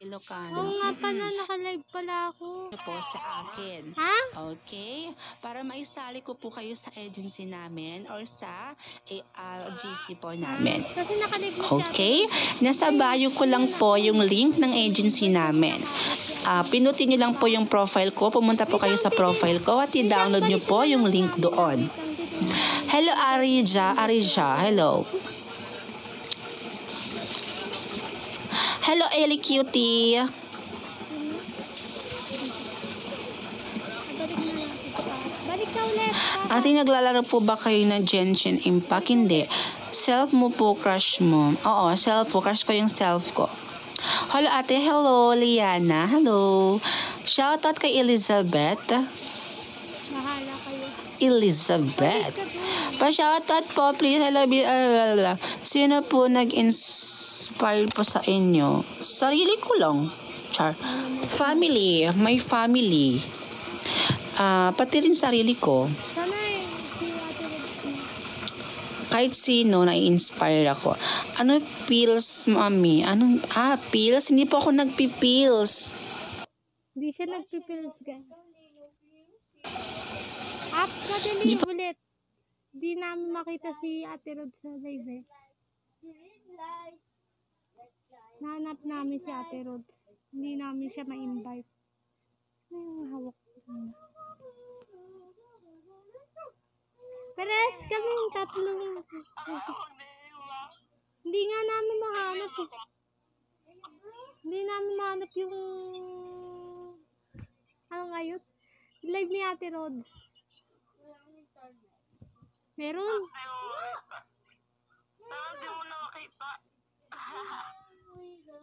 Ilocano. Oo nga pala, naka-live pala ako. Po sa akin. Ha? Okay? Para maisali ko po kayo sa agency namin or sa GC po namin. Kasi naka-live na siya. Okay? Nasa bio ko lang po yung link ng agency namin. Pinutin nyo lang po yung profile ko. Pumunta po kayo sa profile ko at i-download nyo po yung link doon. Hello, Arija. Hello. Hello, Ellie Cutie. Balik ka ulit. Ate, naglalaro po ba kayo ng Genshin Impact? Hindi. Self mo po, crush mo. Oo, self po. Crush ko yung self ko. Hello, ate. Hello, Liana. Hello. Shoutout kay Elizabeth. Bahala kayo. Elizabeth. Pa-shoutout po, please. Hello. Sino po nag-inspire po sa inyo? Sarili ko lang. Char. Family. My family. Pati rin sarili ko. Sana si Ate Rod. Kahit sino, na-inspire ako. Ano pills, mami? Pills? Hindi po ako nagpipills. Hindi siya nagpipils, guys. Madali ulit. Di namin makita si Ate Rod sa live eh. Nahanap namin si Ate Rod. Hindi namin siya ma-invite. Ano yung hawak ko? Pares kaming tatlong. Hindi nga namin mahanap eh. Hindi namin mahanap yung ano ngayon? Live ni Ate Rod. Meron.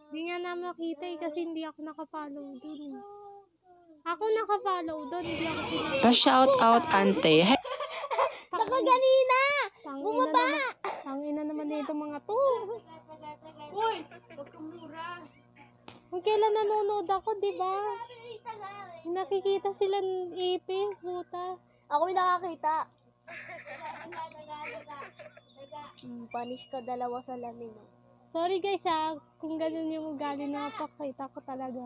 Hindi nga namin makita eh kasi hindi ako nakafollow dun eh. Ako nakafollow dun, hindi ako pinaka. Pa-shout out, ante. Nakaganina! Bumaba! Tangina naman nito mga to. Uy! Pagkamura! Kung kailan nanonood ako, diba? Nakikita sila ng ipin, puta. Ako yung nakakita. Panis ka dalawa sa lamin. Sorry guys kung ganun yung ugali na pakita ko talaga.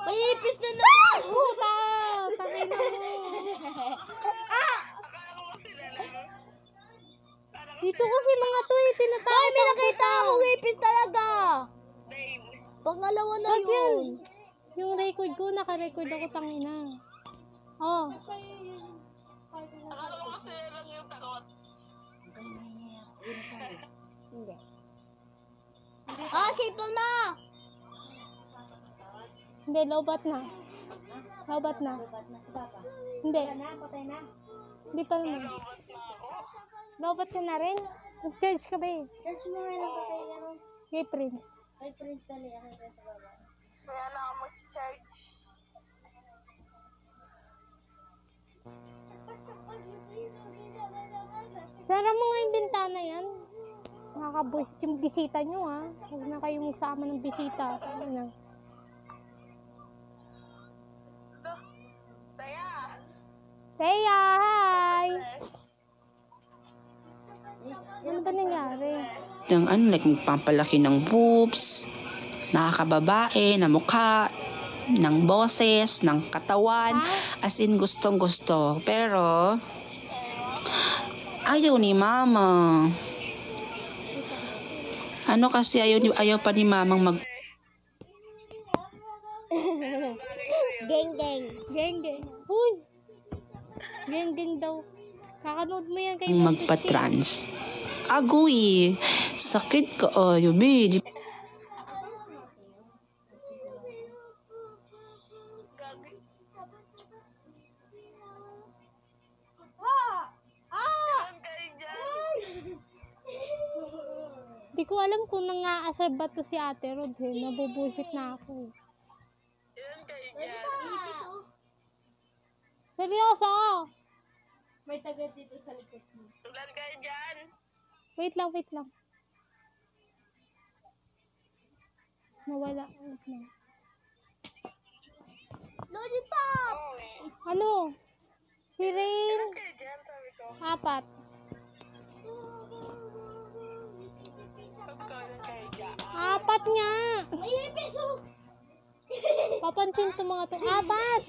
Paipis na naman! Puta! Tangina mo! Dito kasi mga to eh, tinatawag. Ay, may nakita ako, ipis talaga! Pangalawa na Wag yan. yun. Yung record ko, naka-record ako, tangina. Oh. Hindi. Simple na! Hindi, lobat na. Lobat na. Hindi. Hindi pa naman. Lobat ka na rin? Nag-charge ka ba eh? Charge mo nga lang patay na rin. Kay Prince. Ay, Prince tali. Ako yung sa baba. Kaya na ako mag-charge. Sara mo nga yung bintana yan. Nakaka-voice yung bisita nyo ha. Huwag na kayong sama ng bisita. Ano? Teya, hi! Ano ba nangyari? Like magpapalaki ng boobs, nakakababae, na mukha, ng boses, ng katawan, as in gustong gusto. Pero, ayaw ni mama. Ano kasi ayaw pa ni mamang mag... Geng, geng. Geng, geng. Huy! Geng, geng daw. Kakanood mo yan kay magpa-trans. Agoy! Sakit ka, yubi. Hindi ko alam kung nang-aasar ba to si Ate Rod eh. Nabubusit na ako. Seryoso! May taga dito sa likod mo. Tulan kayo dyan. Wait lang. Nawala. Wait lang. Lollipop! Ano? Si Rain? Kayo dyan, sabi ko. 4. Abat nga. Papansin to mga to. Abat.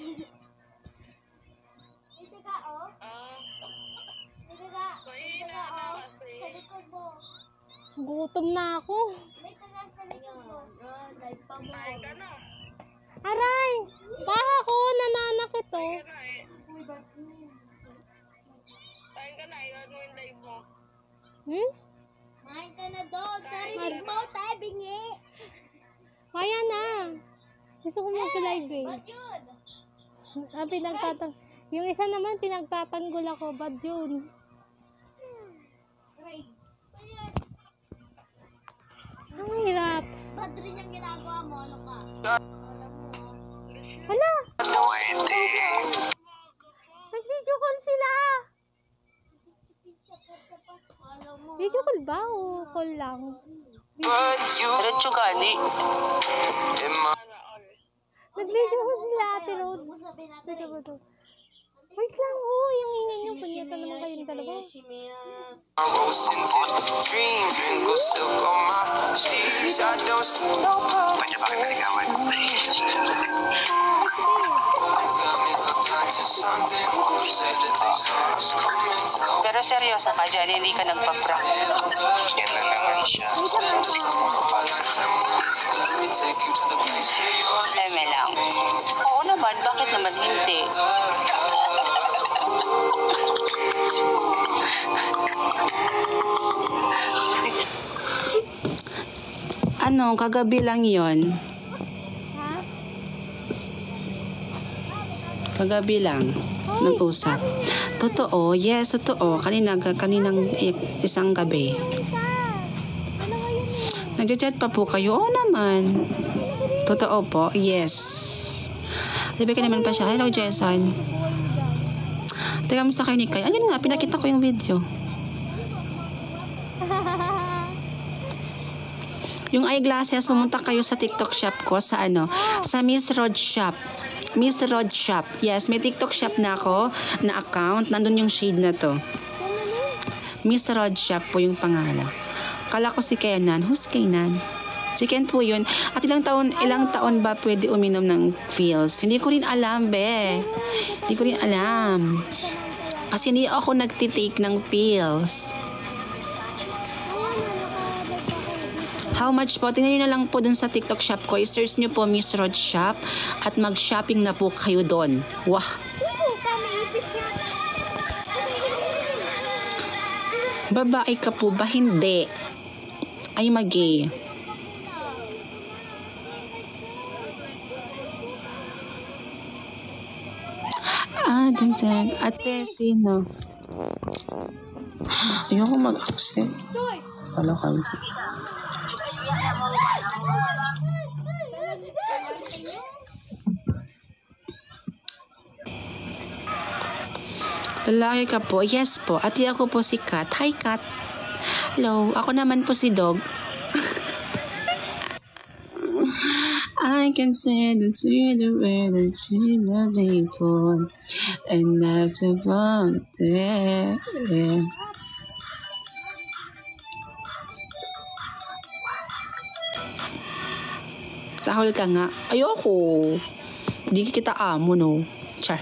Dito ka, oh. Dito ka. Dito ka, oh. Sa likod mo. Gutom na ako. May tagal sa likod mo. Live pa mo. Aray! Baha ko, nananakit to. Kain ka na, iwan mo yung live mo. Hmm? Main ka na doon. Sarinig mo, tayo bingi. Kaya na. Gusto ko mag-live eh. Ba't yun? Yung isa naman, pinagtatanggol ako. Bad yun. Ang hirap. Ba't rin yung ginagawa mo? Ano ka? Hala! Nag-video call sila. Video call ba o call lang? Diretso gani. Nag-video call sila, Ate Rod. Ano sabihin natin? Dito ba to? Wait lang, oh. Yung ingay nyo. Punyata naman kayong dalawa. Pero seryoso ka dyan, hindi ka nagpa-prank. Yan na naman siya. Eme lang. Oo naman, bakit naman hindi? Ano, kagabi lang yon. Ha? Kagabi lang. Nag-usap. Totoo, yes, totoo. Kaninang isang gabi. Ano nga yun eh? Nag-chat pa po kayo? Oo naman. Totoo po, yes. Sabi ka naman pa siya, hello Jason. Teka, kamusta kayo ni Kai? Ayun nga, pinakita ko yung video. Yung eyeglasses, pumunta kayo sa TikTok shop ko sa sa Miss Rod Shop. Miss Rod Shop. Yes, may TikTok shop na ako na account. Nandun yung shade na to. Miss Rod Shop po yung pangalan. Kala ko si Kenan. Who's Kenan? Si Ken po yun. At ilang taon ba pwede uminom ng pills? Hindi ko rin alam, be. Hindi ko rin alam. Kasi hindi ako nagtitake ng pills. How much po? Tingnan nyo na lang po dun sa TikTok shop ko. I-search nyo po Miss Rod Shop at mag-shopping na po kayo dun. Wah! Babae ka po ba? Hindi. Ay mag-gay. Dun. Ate, sino? Ayoko mag-accept. Wala kayo. Lalaki ka po? Yes po. Ate ako po si Kat. Hi Kat. Hello. Ako naman po si Dog. I can say that to the way that you love me for and after from there. Tahol ka nga. Ayoko. Hindi kita amo, no? Char.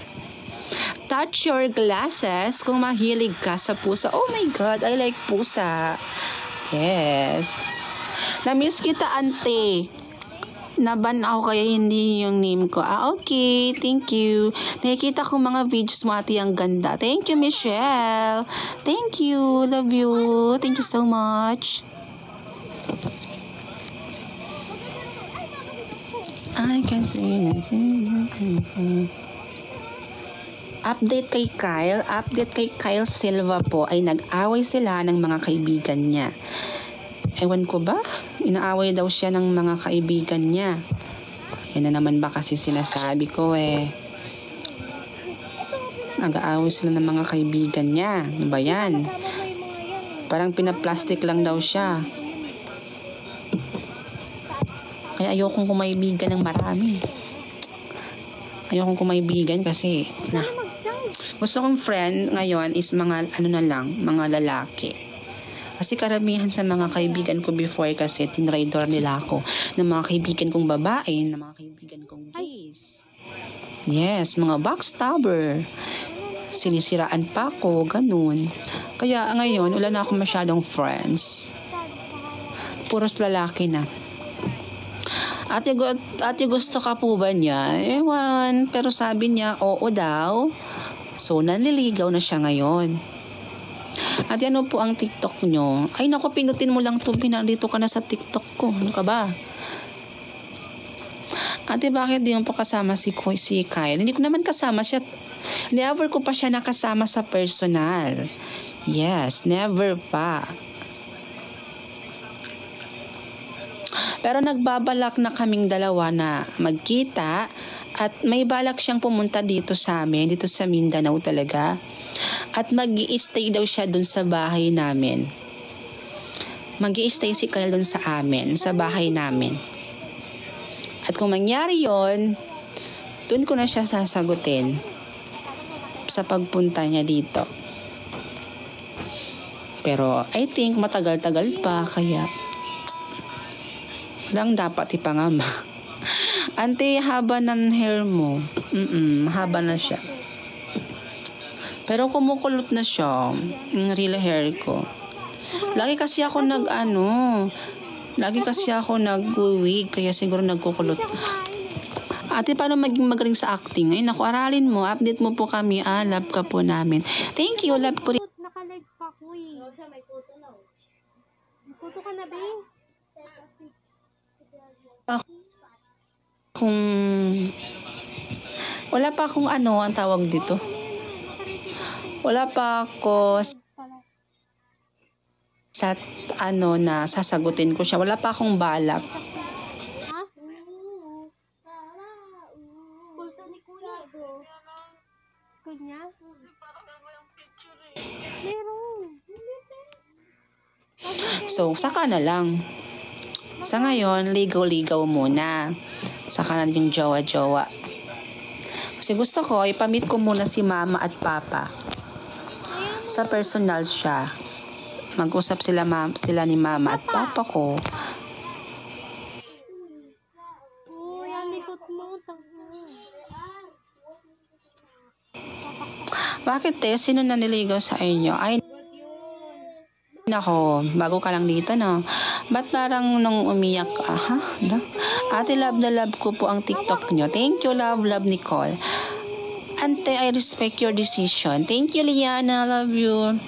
Touch your glasses kung mahilig ka sa pusa. Oh my God, I like pusa. Yes. Na-miss kita, ante. Naban ako kaya hindi yung name ko. Okay. Thank you. Nakikita ko mga videos mo, ate, ang ganda. Thank you, Michelle. Thank you. Love you. Thank you so much. I can see that. Update kay Kyle Silva po ay nag-away sila ng mga kaibigan niya. Ewan ko ba? Inaaway daw siya ng mga kaibigan niya. Yan na naman ba kasi sinasabi ko eh. Nag-aaway sila ng mga kaibigan niya. Ano ba yan? Parang pinaplastic lang daw siya. Kaya ayokong kumaibigan ng marami. Ayokong kumaibigan kasi gusto kong friend ngayon is mga mga lalaki. Kasi karamihan sa mga kaibigan ko before kasi tinraidor nila ako ng mga kaibigan kong babae, ng mga kaibigan kong gays. Yes, mga backstabber. Sinisiraan pa ako, ganun. Kaya ngayon, wala na ako masyadong friends. Puros lalaki na. Ate, gusto ka po ba niya? Ewan. Pero sabi niya, oo daw. So, nanliligaw na siya ngayon. Ate, ano po ang TikTok nyo? Ay, naku, pinutin mo lang ito. Pinandito ka na sa TikTok ko. Ano ka ba? Ate, bakit di mo pa kasama si Kyle? Hindi ko naman kasama siya. Never ko pa siya nakasama sa personal. Yes, never pa. Pero nagbabalak na kaming dalawa na magkita at may balak siyang pumunta dito sa amin, dito sa Mindanao talaga. At mag-i-stay daw siya dun sa bahay namin. Mag-i-stay si Kyle dun sa amin, sa bahay namin. At kung mangyari yon, dun ko na siya sasagutin sa pagpunta niya dito. Pero I think matagal-tagal pa kaya lang dapat ipangama. Ante, haba ng hair mo. Haba na siya. Pero kumukulot na siya. Yung real hair ko. Lagi kasi ako nag-wig. Kaya siguro nagkukulot. Ate, paano maging magaling sa acting? Ay, naku, aralin mo. Update mo po kami. Love ka po namin. Thank you, love ko rin. Nakalag pa ko eh. May puto ka na, be? Wala pa akong ang tawag dito. Wala pa ako sa na sasagutin ko siya. Wala pa akong balak. Ha? Kulto ni Kuya. Kanya? Meron. So, saka na lang. Sa ngayon, ligaw-ligaw muna. Saka na yung jowa-jowa. Kasi gusto ko, ipamit ko muna si mama at papa. Sa personal siya. Mag-usap sila ni mama at papa ko. Uy, ang likot mo. Bakit sino na niligaw sa inyo? Ay, nako, bago ka lang dito, no? Ba't parang nung umiyak ka? Ha? Ate, love na love ko po ang TikTok nyo. Thank you, love Nicole. Ante, I respect your decision. Thank you, Liana. Love you.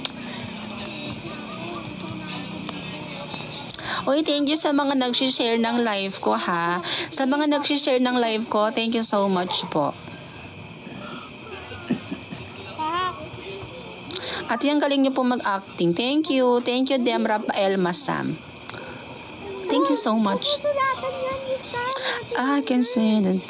Uy, thank you sa mga nag-share ng live ko, ha? Sa mga nag-share ng live ko, thank you so much po. At yung galing niyo po mag-acting. Thank you. Thank you, Dem Rafael Masam. Thank you so much. I can say that.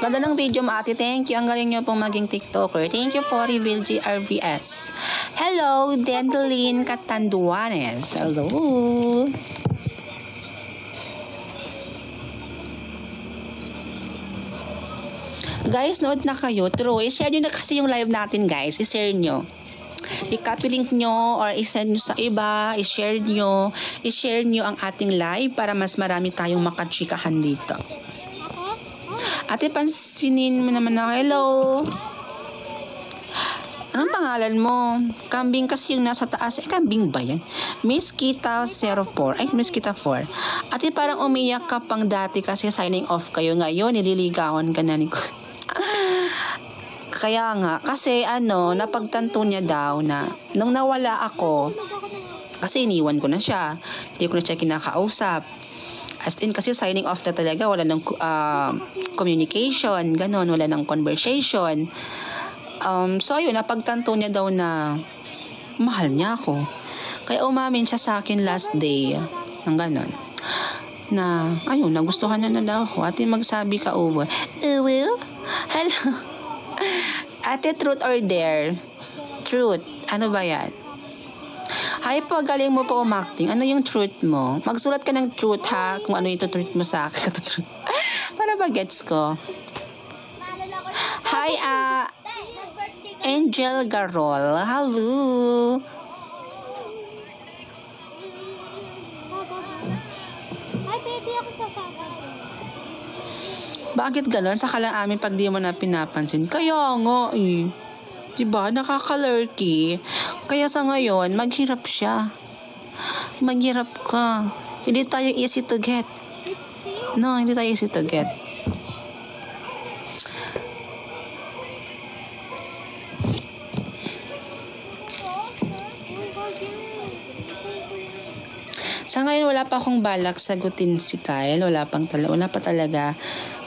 Ganda ng video mo, ate. Thank you. Ang galing niyo pong maging TikToker. Thank you po, Reveal GRVS. Hello, Dendeline Catanduanes. Hello. Guys, nood na kayo. True. I-share nyo na kasi yung live natin, guys. I-share nyo. I-copy link nyo or i-send nyo sa iba. I-share nyo. I-share nyo ang ating live para mas marami tayong makachikahan dito. Ate, pansinin mo naman na. Hello. Anong pangalan mo? Kambing kasi yung nasa taas. Kambing ba yan? Miss Kita 04. Ay, Miss Kita 4. Ate, parang umiyak ka pang dati kasi signing off kayo ngayon. Nililigawan ka na ni ko. Kaya nga, kasi napagtanto niya daw na nung nawala ako, kasi iniwan ko na siya. Hindi ko na siya kinakausap. As in, kasi signing off na talaga. Wala ng communication, ganon. Wala ng conversation. So, ayun, napagtanto niya daw na mahal niya ako. Kaya umamin siya sa akin last day ng ganon. Na, ayun, nagustuhan na daw ako. Ate, magsabi ka, Uwe. Hello. Ate, truth or dare? Truth. Ano ba yan? Ay po, galing mo po umacting. Ano yung truth mo? Magsulat ka ng truth, ha? Kung ano yung truth mo sa akin. Para ba gets ko? Hi, Angel Garol. Hello. Ate, di ako sasama. Bakit ganon? Saka lang amin pag di mo na pinapansin. Kaya nga eh. Diba? Nakaka-lurky. Kaya sa ngayon, maghirap siya. Maghirap ka. Hindi tayo easy to get. No, hindi tayo easy to get. Sa ngayon, wala pa akong balak sagutin si Kyle. Wala pa talaga.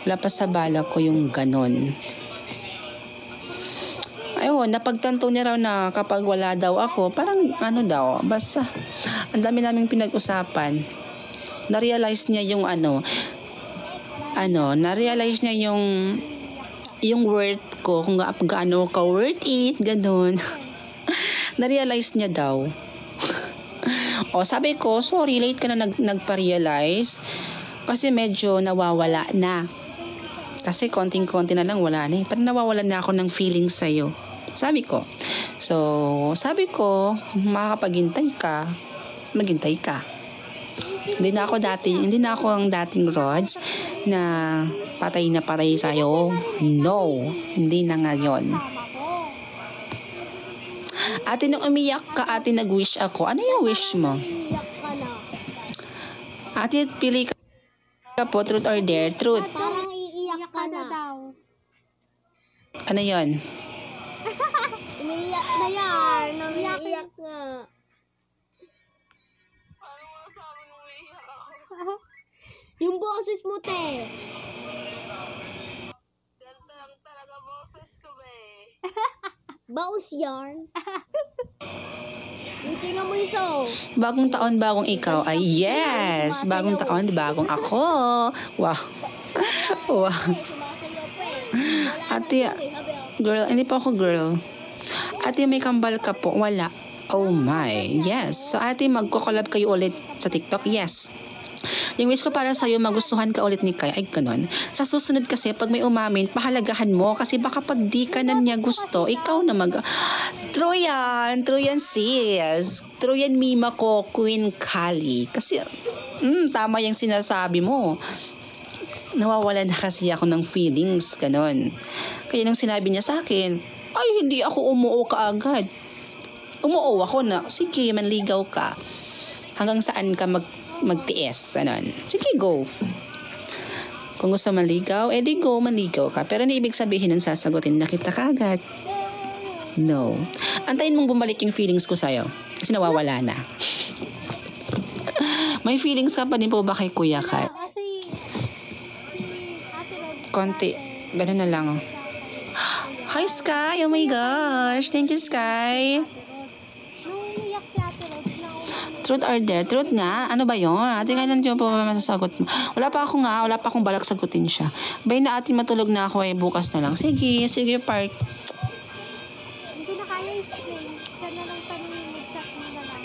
Wala pa sa balak ko yung ganon. Ayun, napagtanto niya raw na kapag wala daw ako, parang ano daw, basta, ang dami naming pinag-usapan. Na-realize niya yung na-realize niya yung worth ko, kung gaano ka worth it, ganon. Na-realize niya daw. O, sabi ko, sorry, late ka na nagpa-realize kasi medyo nawawala na. Kasi konting-konti na lang wala na eh. Parang nawawala na ako ng feeling sa'yo. Sabi ko. So, sabi ko, makakapaghintay ka, maghintay ka. Hindi na ako ang dating Rods na patay na patay sa'yo. No, hindi na ngayon. Ate, nung umiyak ka, ate, nag-wish ako. Ano yung wish mo? Ate, pili ka po, truth or dare? Truth. Parang iiyak ka na daw. Ano yun? Umiiyak na yan. Umiiyak nga. Ano nga sabi nung umiiyak ako? Yung boses mo, te. Ganito lang talaga boses ko, be. Baus yarn. Yung tingnan mo ito. Bagong taon, bagong ikaw. Ay, yes! Bagong taon, bagong ako. Wow. Wow. Ate, girl, hindi pa ako girl. Ate, may kambal ka po? Wala. Oh my. Yes. So, ate, magko-collab kayo ulit sa TikTok? Yes. Yung wish ko para sa'yo, magustuhan ka ulit ni Kai. Ay, ganun. Sa susunod kasi, pag may umamin, pahalagahan mo. Kasi baka pag di ka na niya gusto, ikaw na True yan, sis. True yan, mima ko, Queen Kali. Kasi, tama yung sinasabi mo. Nawawala na kasi ako ng feelings, ganun. Kaya nung sinabi niya sa akin, ay, hindi ako umuo ka agad. Umuo ako na, sige, manligaw ka. Hanggang saan ka magtiis, anon. Sige, go. Kung gusto manligaw, edi go, manligaw ka. Pero hindi ibig sabihin nun sasagutin na kita kaagad. No. Antayin mong bumalik yung feelings ko sa'yo. Kasi nawawala na. May feelings ka pa din po ba kay Kuya Kai? Konti. Ganun na lang. Hi, Sky. Oh my gosh. Thank you, Sky. Truth or dare? Truth nga? Ano ba yun? Ate, kailan yun po masasagot mo? Wala pa akong balak sagutin siya. Bay na ate, matulog na ako bukas na lang. Sige, park. Hindi na kaya i-explain. Siya na lang tanongin mo chat mo na lang.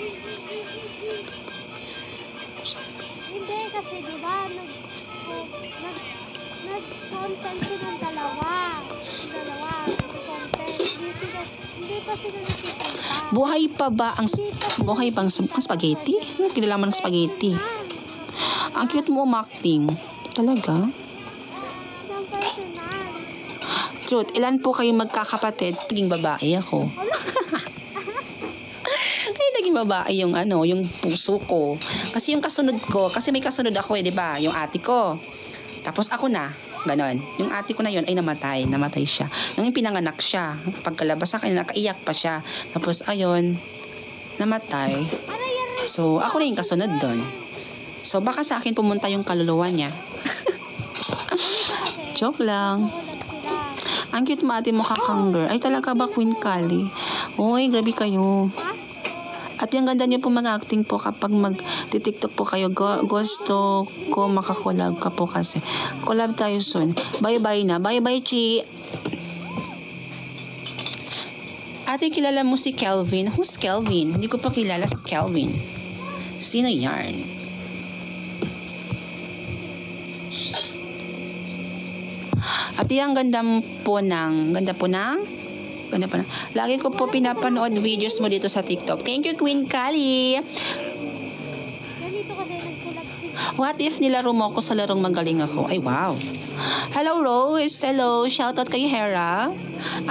Hindi, kasi diba, nag-content sila ng dalawa. Nag-content. Hindi pa sila nakikita. Buhay pa ba ang spaghetti? Kinalaman ng spaghetti. Ang cute mo umakting. Talaga? Truth, ilan po kayo magkakapatid? Naging babae ako. Kaya naging babae yung puso ko. Kasi yung kasunod ko, kasi may kasunod ako di ba? Yung ate ko. Tapos ako na. Ganon. Yung ate ko na yun ay namatay siya. Nung pinanganak siya, pagkalabas sa kanya, nakaiyak pa siya. Tapos ayun, namatay. So, ako na yung kasunod doon. So, baka sa akin pumunta yung kaluluwa niya. Joke lang. Ang cute mo ate mo kakangger. Ay, talaga ba Queen Kali? Uy, grabe kayo. At yung ganda niyo po mag-acting po kapag mag-tiktok po kayo. Gusto ko makakolab ka po kasi. Collab tayo soon. Bye-bye na. Bye-bye, Chi. Ate, kilala mo si Kelvin? Who's Kelvin? Hindi ko pa kilala si Kelvin. Sino yarn? Ate, ang ganda po ng lagi ko po pinapanood videos mo dito sa TikTok. Thank you, Queen Kali. Ganito kasi nagkulab si What if nilaro mo ako sa larong magaling ako? Ay, wow. Hello, Rose. Hello. Shoutout kay Hera.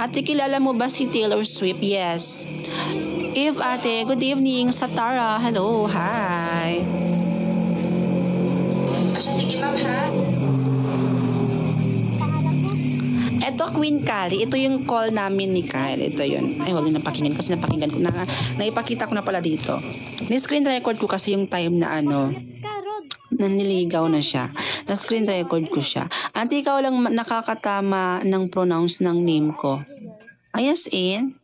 Ate, kilala mo ba si Taylor Swift? Yes. If ate, good evening. Sa Tara. Hello. Hi. Sige, ma'am, ha? Ito, Queen Kali. Ito yung call namin ni Kyle. Ito yun. Ay, huwag na napakinggan kasi napakinggan ko. Naipakita ko na pala dito. Ni-screen record ko kasi yung time na naniligaw na siya. Na-screen record ko siya. Ante, ikaw lang nakakatama ng pronounce ng name ko. Ayos, in?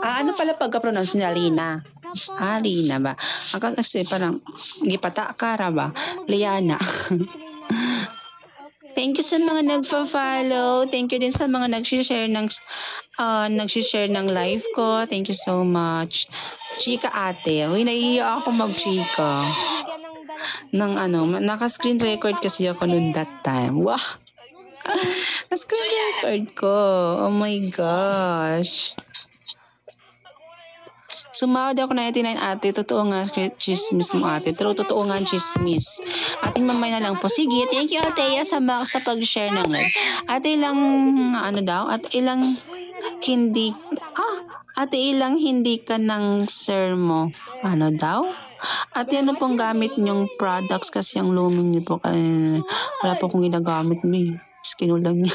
Ano pala pagka-pronounce niya? Lina. Lina ba? Kasi parang, gipata kara ba? Liana. Thank you sa mga nagfa-follow. Thank you din sa mga nag-share ng live ko. Thank you so much. Chika ate. Uy, naiiyak ako mag-chika. Naka-screen record kasi ako noon that time. Wow. Screen record ko. Oh my gosh. Sumahod ako na 89 ate. Totoo nga chismis mo ate. Pero totoo nga chismis. Ating mamay na lang po. Sige, thank you Althea sa pag-share ng live. Ate ilang hindi ka ng sir mo. Ano daw? Ate, ano pong gamit nyong products kasi ang lumin niyo po. Wala po akong ginagamit mo. Skin lang niya.